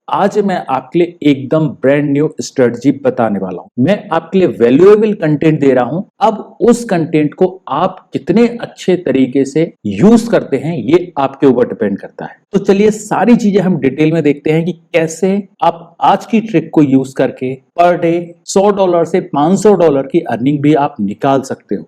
आज मैं आपके लिए एकदम ब्रांड न्यू स्ट्रेटजी बताने वाला हूं। मैं आपके लिए वैल्यूएबल कंटेंट दे रहा हूं। अब उस कंटेंट को आप कितने अच्छे तरीके से यूज करते हैं ये आपके ऊपर डिपेंड करता है। तो चलिए सारी चीजें हम डिटेल में देखते हैं कि कैसे आप आज की ट्रिक को यूज करके पर डे $100 से $500 की अर्निंग भी आप निकाल सकते हो।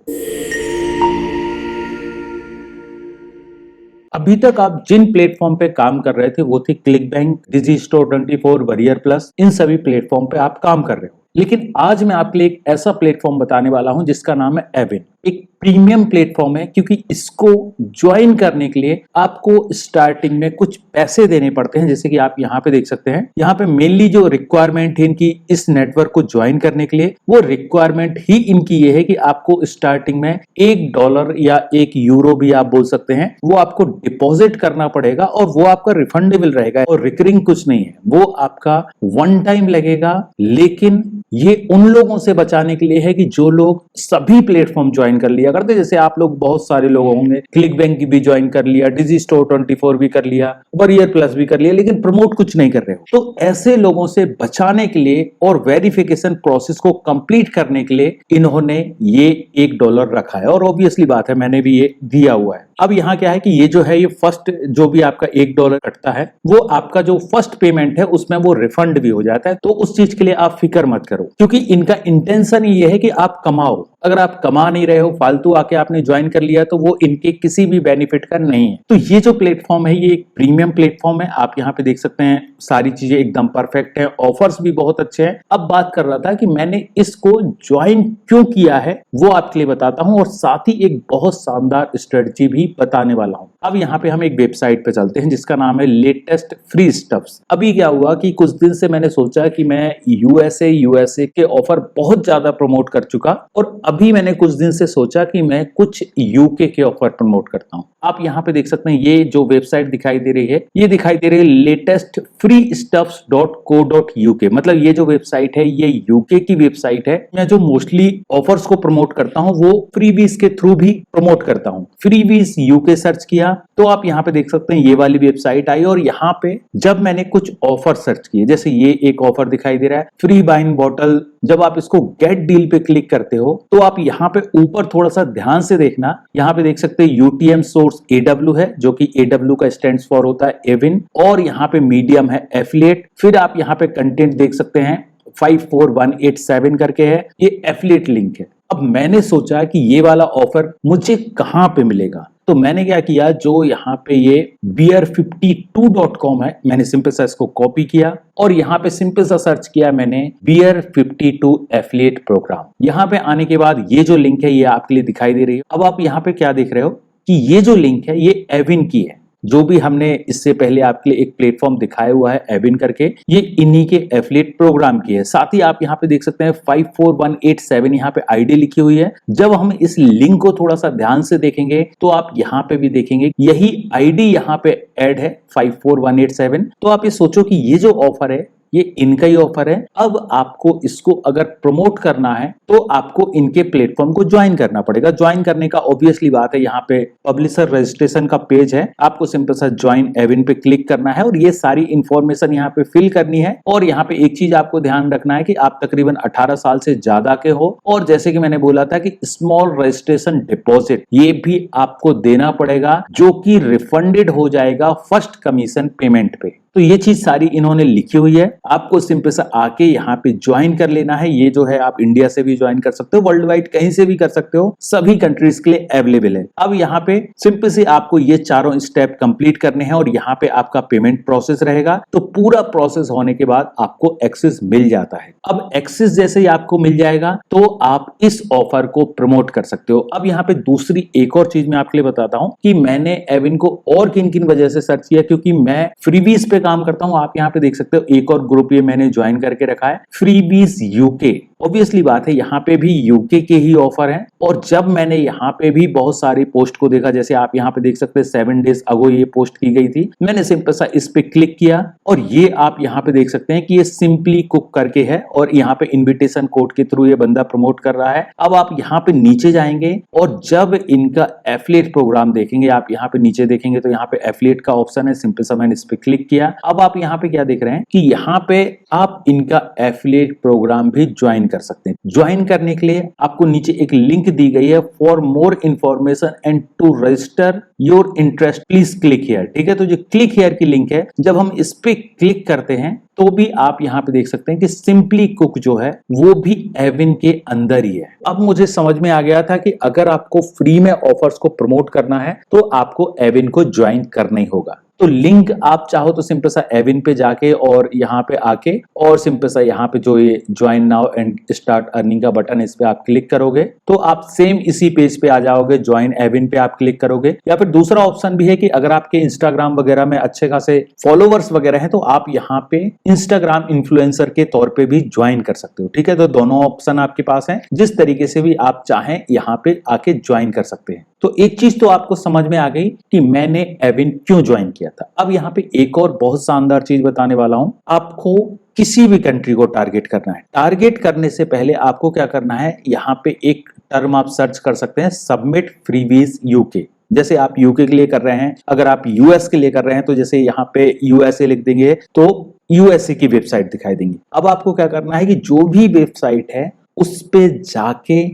अभी तक आप जिन प्लेटफॉर्म पे काम कर रहे थे वो थे क्लिकबैंक, डिजिस्टोर 24, वरियर प्लस, इन सभी प्लेटफॉर्म पे आप काम कर रहे हो। लेकिन आज मैं आपके लिए एक ऐसा प्लेटफॉर्म बताने वाला हूं जिसका नाम है एविन। एक प्रीमियम प्लेटफॉर्म है क्योंकि इसको ज्वाइन करने के लिए आपको स्टार्टिंग में कुछ पैसे देने पड़ते हैं। जैसे कि आप यहाँ पे देख सकते हैं, यहाँ पे मेनली जो रिक्वायरमेंट है इनकी इस नेटवर्क को ज्वाइन करने के लिए, वो रिक्वायरमेंट ही इनकी ये है कि आपको स्टार्टिंग में $1 या €1 भी आप बोल सकते हैं, वो आपको डिपॉजिट करना पड़ेगा और वो आपका रिफंडेबल रहेगा और रिकरिंग कुछ नहीं है, वो आपका वन टाइम लगेगा। लेकिन ये उन लोगों से बचाने के लिए है कि जो लोग सभी प्लेटफॉर्म ज्वाइन कर लिया करते, जैसे आप लोग बहुत सारे लोग होंगे, क्लिक बैंक की भी ज्वाइन कर लिया, डिजिस्टोर 24 भी कर लिया, वरियर प्लस भी कर लिया, लेकिन प्रमोट कुछ नहीं कर रहे हो। तो ऐसे लोगों से बचाने के लिए और वेरिफिकेशन प्रोसेस को कंप्लीट करने के लिए इन्होंने ये $1 रखा है और ऑब्वियसली बात है मैंने भी ये दिया हुआ है। अब यहाँ क्या है कि ये जो है ये फर्स्ट जो भी आपका $1 कटता है वो आपका जो फर्स्ट पेमेंट है उसमें वो रिफंड भी हो जाता है। तो उस चीज के लिए आप फिक्र मत करो क्योंकि इनका इंटेंशन ये है कि आप कमाओ। अगर आप कमा नहीं रहे हो, फालतू आके आपने ज्वाइन कर लिया, तो वो इनके किसी भी बेनिफिट का नहीं है। तो ये जो प्लेटफॉर्म है ये एक प्रीमियम प्लेटफॉर्म है। आप यहाँ पे देख सकते हैं सारी चीजें एकदम परफेक्ट है, ऑफर्स भी बहुत अच्छे हैं। अब बात कर रहा था कि मैंने इसको ज्वाइन क्यों किया है वो आपके लिए बताता हूं और साथ ही एक बहुत शानदार स्ट्रेटजी भी बताने वाला हूं। अब यहाँ पे हम एक वेबसाइट पे चलते हैं जिसका नाम है लेटेस्ट फ्री स्टफ्स। अभी क्या हुआ कि कुछ दिन से मैंने सोचा कि मैं यूएसए के ऑफर बहुत ज्यादा प्रमोट कर चुका और अभी मैंने कुछ दिन से सोचा कि मैं कुछ यूके के ऑफर प्रमोट करता हूं। आप यहाँ पे देख सकते हैं ये जो वेबसाइट दिखाई दे रही है, ये दिखाई दे रही है latestfreestuffs.co.uk। मतलब ये जो वेबसाइट है ये यूके की वेबसाइट है। मैं जो मोस्टली ऑफर्स को प्रमोट करता हूं वो फ्रीबीज के थ्रू भी प्रमोट करता हूं। फ्रीबीज यूके सर्च किया तो आप यहाँ पे देख सकते हैं ये वाली वेबसाइट आई और यहाँ पे जब मैंने कुछ ऑफर सर्च किए, जैसे ये एक ऑफर दिखाई दे रहा है फ्री बाइन बॉटल, जब आप इसको गेट डील पे क्लिक करते हो तो आप यहाँ पे ऊपर थोड़ा सा ध्यान से देखना, यहाँ पे देख सकते हैं यूटीएम सोर्स AW है जो कि AW का स्टैंड्स फॉर होता है एविन, और यहाँ पे मीडियम है एफिलिएट। फिर आप यहाँ पे कंटेंट देख सकते हैं 54187 करके है, ये एफिलिएट लिंक है। अब मैंने सोचा कि ये वाला ऑफर मुझे कहां पे मिलेगा, तो मैंने क्या किया, जो यहाँ पे ये beer52.com है, मैंने सिंपल सा इसको कॉपी किया और यहाँ पे सिंपल सा सर्च किया मैंने beer52 एफिलिएट प्रोग्राम। यहाँ पे आने के बाद ये जो लिंक है ये आपके लिए दिखाई दे रही है। अब आप यहाँ पे क्या देख रहे हो कि ये जो लिंक है ये एविन की है, जो भी हमने इससे पहले आपके लिए एक प्लेटफॉर्म दिखाया हुआ है एविन करके, ये इन्हीं के एफिलिएट प्रोग्राम की है। साथ ही आप यहाँ पे देख सकते हैं 54187 यहाँ पे आईडी लिखी हुई है। जब हम इस लिंक को थोड़ा सा ध्यान से देखेंगे तो आप यहाँ पे भी देखेंगे यही आईडी यहाँ पे ऐड है 54187। तो आप ये सोचो कि ये जो ऑफर है ये इनका ही ऑफर है। अब आपको इसको अगर प्रमोट करना है तो आपको इनके प्लेटफॉर्म को ज्वाइन करना पड़ेगा। ज्वाइन करने का ऑब्वियसली बात है, यहाँ पे पब्लिशर रजिस्ट्रेशन का पेज है, आपको सिंपल सा ज्वाइन एविन पे क्लिक करना है और ये सारी इंफॉर्मेशन यहाँ पे फिल करनी है। और यहाँ पे एक चीज आपको ध्यान रखना है कि आप तकरीबन 18 साल से ज्यादा के हो और जैसे कि मैंने बोला था कि स्मॉल रजिस्ट्रेशन डिपॉजिट ये भी आपको देना पड़ेगा जो कि रिफंडेड हो जाएगा फर्स्ट कमीशन पेमेंट पे। तो ये चीज सारी इन्होंने लिखी हुई है, आपको सिंपल सा आके यहाँ पे ज्वाइन कर लेना है। ये जो है आप इंडिया से भी ज्वाइन कर सकते हो, वर्ल्ड वाइड कहीं से भी कर सकते हो, सभी कंट्रीज के लिए अवेलेबल है। अब यहाँ पे सिंपल से आपको ये चारों स्टेप कंप्लीट करने हैं और यहाँ पे आपका पेमेंट प्रोसेस रहेगा। तो पूरा प्रोसेस होने के बाद आपको एक्सेस मिल जाता है। अब एक्सेस जैसे ही आपको मिल जाएगा तो आप इस ऑफर को प्रमोट कर सकते हो। अब यहाँ पे दूसरी एक और चीज मैं आपके लिए बताता हूँ कि मैंने एविन को और किन किन वजह से सर्च किया, क्योंकि मैं फ्रीबीज पे काम करता हूं। आप यहाँ पे देख सकते हो एक और ग्रुप ये मैंने ज्वाइन करके रखा है, फ्रीबीज यूके। ऑब्वियसली बात है यहाँ पे भी यूके के ही ऑफर हैं और जब मैंने यहाँ पे भी बहुत सारी पोस्ट को देखा, जैसे आप यहाँ पे देख सकते हैं 7 डेज अगो ये पोस्ट की गई थी, मैंने सिंपल सा इस पे क्लिक किया और ये आप यहाँ पे देख सकते हैं कि ये सिंपली कुक करके है और यहाँ पे इन्विटेशन कोड के थ्रू ये बंदा प्रमोट कर रहा है। अब आप यहाँ पे नीचे जाएंगे और जब इनका एफिलिएट प्रोग्राम देखेंगे, आप यहाँ पे नीचे देखेंगे तो यहाँ पे एफिलिएट का ऑप्शन है, सिंपल सा मैंने इस पे क्लिक किया अब आप यहाँ पे क्या देख रहे हैं कि यहाँ पे आप इनका एफिलिएट प्रोग्राम भी ज्वाइन कर सकते हैं। ज्वाइन करने के लिए आपको नीचे एक लिंक दी गई है, for more information and to register your interest please click here. ठीक है, तो जो क्लिक हियर की लिंक है, जब हम इस पे क्लिक करते हैं तो भी आप यहाँ पे देख सकते हैं कि सिंपली कुक जो है वो भी एविन के अंदर ही है। अब मुझे समझ में आ गया था कि अगर आपको फ्री में ऑफर्स को प्रमोट करना है तो आपको एविन को ज्वाइन करना ही होगा। तो लिंक आप चाहो तो सिंपल सा एविन पे जाके और यहाँ पे आके और सिंपल सा यहाँ पे जो ये join now and start earning का बटन है, इस पे आप क्लिक करोगे तो आप सेम इसी पेज पे आ जाओगे। ज्वाइन एविन पे आप क्लिक करोगे, या फिर दूसरा ऑप्शन भी है कि अगर आपके इंस्टाग्राम वगैरह में अच्छे खासे फॉलोवर्स वगैरह हैं तो आप यहाँ पे इंस्टाग्राम इन्फ्लुएंसर के तौर पे भी ज्वाइन कर सकते हो। ठीक है, तो दोनों ऑप्शन आपके पास हैं, जिस तरीके से भी आप चाहें यहाँ पे आके ज्वाइन कर सकते हैं। तो एक चीज तो आपको समझ में आ गई कि मैंने एविन क्यों ज्वाइन किया था। अब यहाँ पे एक और बहुत शानदार चीज बताने वाला हूं। आपको किसी भी कंट्री को टारगेट करना है, टारगेट करने से पहले आपको क्या करना है, यहाँ पे एक टर्म आप सर्च कर सकते हैं, सबमिट फ्रीबीज यूके। जैसे आप यूके के लिए कर रहे हैं, अगर आप यूएस के लिए कर रहे हैं तो जैसे यहाँ पे यूएसए लिख देंगे तो यूएसए की वेबसाइट दिखाई देंगी। अब आपको क्या करना है कि जो भी वेबसाइट है उस पे जाके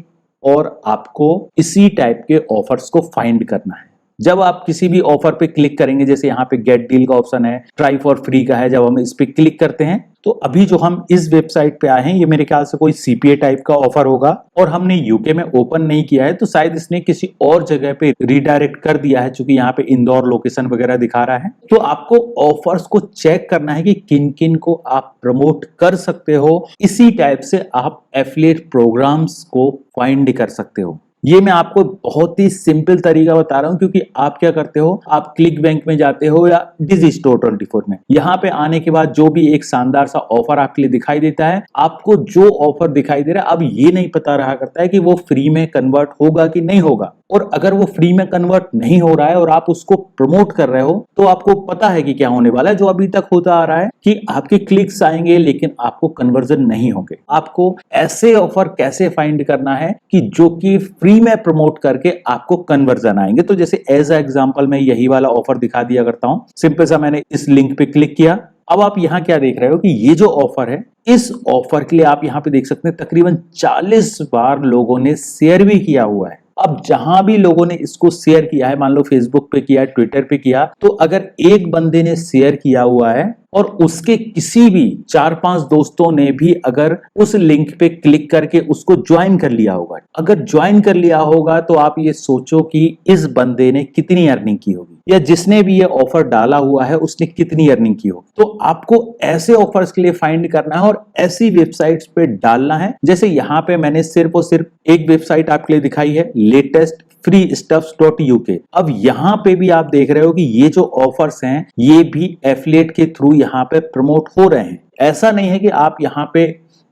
और आपको इसी टाइप के ऑफर्स को फाइंड करना है। जब आप किसी भी ऑफर पे क्लिक करेंगे, जैसे यहाँ पे गेट डील का ऑप्शन है, ट्राई फॉर फ्री का है, जब हम इस पे क्लिक करते हैं तो अभी जो हम इस वेबसाइट पे आए हैं ये मेरे ख्याल से कोई सीपीए टाइप का ऑफर होगा और हमने यूके में ओपन नहीं किया है तो शायद इसने किसी और जगह पे रिडायरेक्ट कर दिया है, क्योंकि यहाँ पे इंदौर लोकेशन वगैरह दिखा रहा है। तो आपको ऑफर्स को चेक करना है कि किन किन को आप प्रमोट कर सकते हो। इसी टाइप से आप एफिलिएट प्रोग्राम्स को फाइंड कर सकते हो। ये मैं आपको बहुत ही सिंपल तरीका बता रहा हूं, क्योंकि आप क्या करते हो, आप क्लिक बैंक में जाते हो या डिजी स्टोर 24 में, यहाँ पे आने के बाद जो भी एक शानदार सा ऑफर आपके लिए दिखाई देता है, आपको जो ऑफर दिखाई दे रहा है अब ये नहीं पता रहा करता है कि वो फ्री में कन्वर्ट होगा कि नहीं होगा। और अगर वो फ्री में कन्वर्ट नहीं हो रहा है और आप उसको प्रमोट कर रहे हो तो आपको पता है कि क्या होने वाला है। जो अभी तक होता आ रहा है कि आपके क्लिक्स आएंगे लेकिन आपको कन्वर्जन नहीं होंगे। आपको ऐसे ऑफर कैसे फाइंड करना है कि जो कि फ्री में प्रमोट करके आपको कन्वर्जन आएंगे। तो जैसे एज अ एग्जांपल मैं यही वाला ऑफर दिखा दिया करता हूं। सिंपल सा मैंने इस लिंक पे क्लिक किया। अब आप यहाँ क्या देख रहे हो कि ये जो ऑफर है, इस ऑफर के लिए आप यहाँ पे देख सकते हैं तकरीबन 40 बार लोगों ने शेयर भी किया हुआ है। अब जहां भी लोगों ने इसको शेयर किया है, मान लो फेसबुक पे किया, ट्विटर पे किया, तो अगर एक बंदे ने शेयर किया हुआ है और उसके किसी भी 4-5 दोस्तों ने भी अगर उस लिंक पे क्लिक करके उसको ज्वाइन कर लिया होगा, अगर ज्वाइन कर लिया होगा तो आप ये सोचो कि इस बंदे ने कितनी अर्निंग की होगी, या जिसने भी ये ऑफर डाला हुआ है उसने कितनी अर्निंग की होगी। तो आपको ऐसे ऑफर्स के लिए फाइंड करना है और ऐसी वेबसाइट्स पे डालना है। जैसे यहाँ पे मैंने सिर्फ और सिर्फ एक वेबसाइट आपके लिए दिखाई है, लेटेस्ट freestuffs.uk। अब यहाँ पे भी आप देख रहे हो कि ये जो ऑफर्स हैं ये भी एफिलिएट के थ्रू यहाँ पे प्रमोट हो रहे हैं। ऐसा नहीं है कि आप यहाँ पे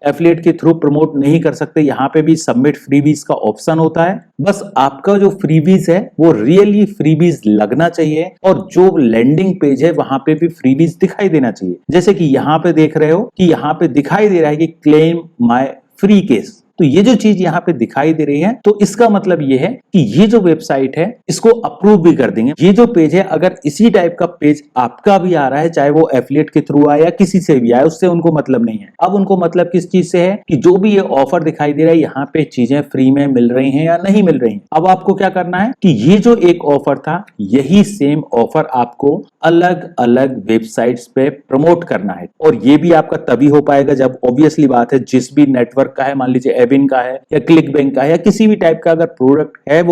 एफिलिएट के थ्रू प्रमोट नहीं कर सकते। यहाँ पे भी सबमिट फ्रीबीज का ऑप्शन होता है। बस आपका जो फ्रीबीज है वो रियली फ्रीबीज लगना चाहिए और जो लैंडिंग पेज है वहां पे भी फ्रीबीज दिखाई देना चाहिए। जैसे कि यहाँ पे देख रहे हो कि यहाँ पे दिखाई दे रहा है कि क्लेम माय फ्री केस। तो ये जो चीज यहाँ पे दिखाई दे रही है तो इसका मतलब ये है कि ये जो वेबसाइट है इसको अप्रूव भी कर देंगे। ये जो पेज है अगर इसी टाइप का पेज आपका भी आ रहा है, चाहे वो एफिलिएट के थ्रू आए या किसी से भी आए, उससे उनको मतलब नहीं है। अब उनको मतलब किस चीज से है कि जो भी ये ऑफर दिखाई दे रहा है यहाँ पे चीजें फ्री में मिल रही हैं या नहीं मिल रही हैं। अब आपको क्या करना है कि ये जो एक ऑफर था यही सेम ऑफर आपको अलग अलग वेबसाइट्स पे प्रमोट करना है। और ये भी आपका तभी हो पाएगा जब ऑब्वियसली बात है जिस भी नेटवर्क का है, मान लीजिए एविन का है या क्लिक बैंक का है या किसी भी टाइप का अगर प्रोडक्ट है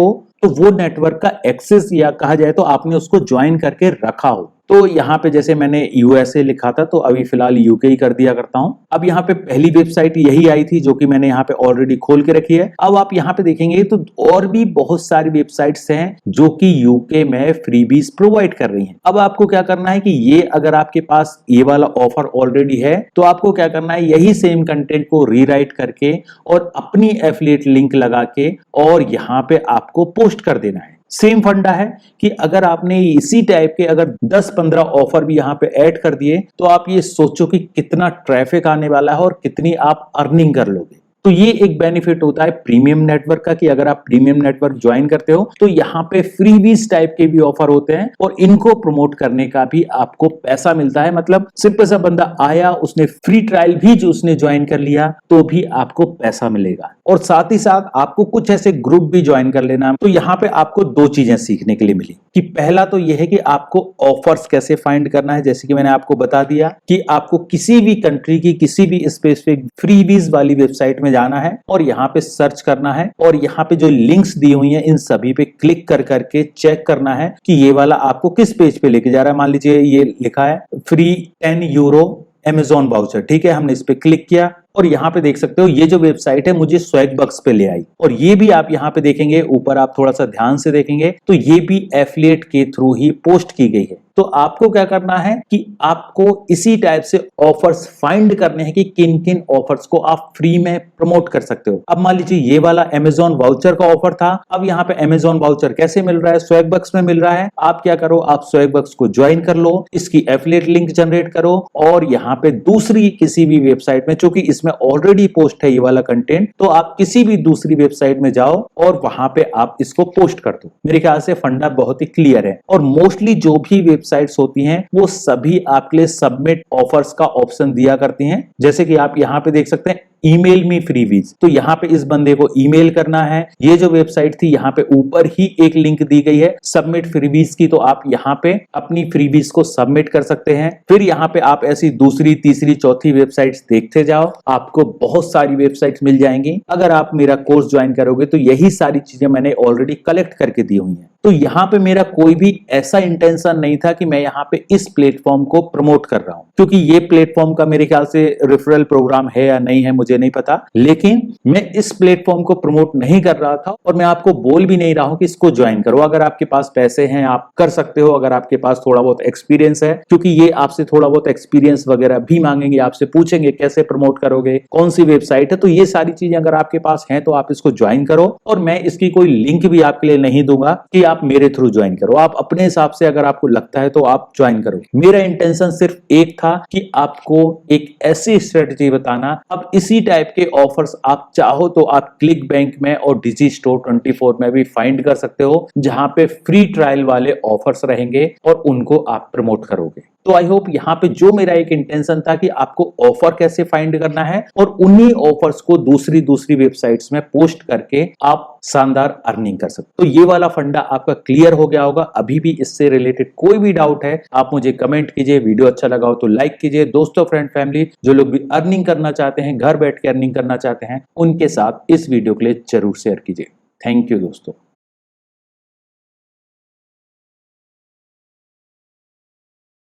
तो वो नेटवर्क का एक्सेस या कहा जाए तो आपने उसको ज्वाइन करके रखा हो। तो यहाँ पे जैसे मैंने यूएसए लिखा था तो अभी फिलहाल यूके ही कर दिया करता हूँ। अब यहाँ पे पहली वेबसाइट यही आई थी जो कि मैंने यहाँ पे ऑलरेडी खोल के रखी है। अब आप यहाँ पे देखेंगे तो और भी बहुत सारी वेबसाइट्स हैं जो कि यूके में फ्रीबीज प्रोवाइड कर रही हैं। अब आपको क्या करना है कि ये अगर आपके पास ये वाला ऑफर ऑलरेडी है तो आपको क्या करना है, यही सेम कंटेंट को रीराइट करके और अपनी एफिलिएट लिंक लगा के और यहाँ पे आपको पोस्ट कर देना है। सेम फंडा है कि अगर आपने इसी टाइप के अगर 10-15 ऑफर भी यहाँ पे ऐड कर दिए तो आप ये सोचो कि कितना ट्रैफिक आने वाला है और कितनी आप अर्निंग कर लोगे। तो ये एक बेनिफिट होता है प्रीमियम नेटवर्क का कि अगर आप प्रीमियम नेटवर्क ज्वाइन करते हो तो यहाँ पे फ्रीबीज टाइप के भी ऑफर होते हैं और इनको प्रमोट करने का भी आपको पैसा मिलता है। मतलब सिंपल सा बंदा आया, उसने फ्री ट्रायल भी जो उसने ज्वाइन कर लिया तो भी आपको पैसा मिलेगा। और साथ ही साथ आपको कुछ ऐसे ग्रुप भी ज्वाइन कर लेना। तो यहाँ पे आपको दो चीजें सीखने के लिए मिली कि पहला तो यह है कि आपको ऑफर्स कैसे फाइंड करना है, जैसे कि मैंने आपको बता दिया कि आपको किसी भी कंट्री की किसी भी स्पेसिफिक फ्रीबीज वाली वेबसाइट में जाना है और यहाँ पे सर्च करना है और यहाँ पे जो लिंक्स दी हुई हैं इन सभी पे क्लिक कर करके चेक करना है कि ये वाला आपको किस पेज पे लेके जा रहा है। मान लीजिए ये लिखा है फ्री 10 यूरो Amazon वाउचर, ठीक है, हमने इस पे क्लिक किया और यहाँ पे देख सकते हो ये जो वेबसाइट है मुझे स्वैगबक्स पे ले आई। और ये भी आप यहाँ पे देखेंगे, ऊपर आप थोड़ा सा ध्यान से देखेंगे तो ये भी एफिलिएट के थ्रू ही पोस्ट की गई है। तो आपको क्या करना है कि आपको इसी टाइप से ऑफर्स फाइंड करने हैं कि किन किन ऑफर्स को आप फ्री में प्रमोट कर सकते हो। अब मान लीजिए ये वाला Amazon वाउचर का ऑफर था, अब यहाँ पे Amazon वाउचर कैसे मिल रहा है, स्वैगबक्स में मिल रहा है। आप क्या करो, आप स्वैगबक्स को ज्वाइन कर लो, इसकी एफिलिएट लिंक जनरेट करो और यहाँ पे दूसरी किसी भी वेबसाइट में, चूंकि इसमें ऑलरेडी पोस्ट है ये वाला कंटेंट, तो आप किसी भी दूसरी वेबसाइट में जाओ और वहां पे आप इसको पोस्ट कर दो। मेरे ख्याल से फंडा बहुत ही क्लियर है। और मोस्टली जो भी वेबसाइट्स होती हैं वो सभी आपके लिए सबमिट ऑफर्स का ऑप्शन दिया करती हैं। जैसे कि आप यहाँ पे देख सकते हैं ईमेल मी फ्रीबीज, तो यहाँ पे इस बंदे को ईमेल करना है। ये जो वेबसाइट थी यहाँ पे ऊपर ही एक लिंक दी गई है सबमिट फ्रीबीज की, तो आप यहाँ पे अपनी फ्रीबीज को सबमिट कर सकते हैं। फिर यहाँ पे आप ऐसी दूसरी तीसरी चौथी वेबसाइट्स देखते जाओ, आपको बहुत सारी वेबसाइट्स मिल जाएंगी। अगर आप मेरा कोर्स ज्वाइन करोगे तो यही सारी चीजें मैंने ऑलरेडी कलेक्ट करके दी हुई हैं। तो यहाँ पे मेरा कोई भी ऐसा इंटेंशन नहीं था कि मैं यहाँ पे इस प्लेटफॉर्म को प्रमोट कर रहा हूँ, क्योंकि ये प्लेटफॉर्म का मेरे ख्याल से रेफरल प्रोग्राम है या नहीं है मुझे नहीं पता, लेकिन मैं इस प्लेटफॉर्म को प्रमोट नहीं कर रहा था और मैं आपको बोल भी नहीं रहा हूं कि इसको ज्वाइन करो। अगर आपके पास पैसे हैं आप कर सकते हो, अगर आपके पास थोड़ा बहुत एक्सपीरियंस है, क्योंकि ये आपसे थोड़ा बहुत एक्सपीरियंस वगैरह भी मांगेंगे, आपसे पूछेंगे कैसे प्रमोट करोगे, कौन सी वेबसाइट है। तो ये सारी चीजें अगर आपके पास हैं तो आप इसको ज्वाइन करो और मैं इसकी कोई लिंक भी आपके लिए नहीं दूंगा कि आप मेरे थ्रू ज्वाइन करो। आप अपने हिसाब से अगर आपको लगता है तो आप ज्वाइन करो। मेरा इंटेंशन सिर्फ एक था कि आपको एक ऐसी स्ट्रेटजी बताना। अब इसी टाइप के ऑफर्स आप चाहो तो आप क्लिक बैंक में और डिजी स्टोर 24 में भी फाइंड कर सकते हो, जहां पे फ्री ट्रायल वाले ऑफर्स रहेंगे और उनको आप प्रमोट करोगे। तो आई होप यहाँ पे जो मेरा एक इंटेंशन था कि आपको ऑफर कैसे फाइंड करना है और उन्हीं ऑफर्स को दूसरी वेबसाइट्स में पोस्ट करके आप शानदार अर्निंग कर सकते। तो ये वाला फंडा आपका क्लियर हो गया होगा। अभी भी इससे रिलेटेड कोई भी डाउट है आप मुझे कमेंट कीजिए, वीडियो अच्छा लगा हो तो लाइक कीजिए। दोस्तों, फ्रेंड, फैमिली जो लोग भी अर्निंग करना चाहते हैं, घर बैठ के अर्निंग करना चाहते हैं, उनके साथ इस वीडियो के लिए जरूर शेयर कीजिए। थैंक यू दोस्तों।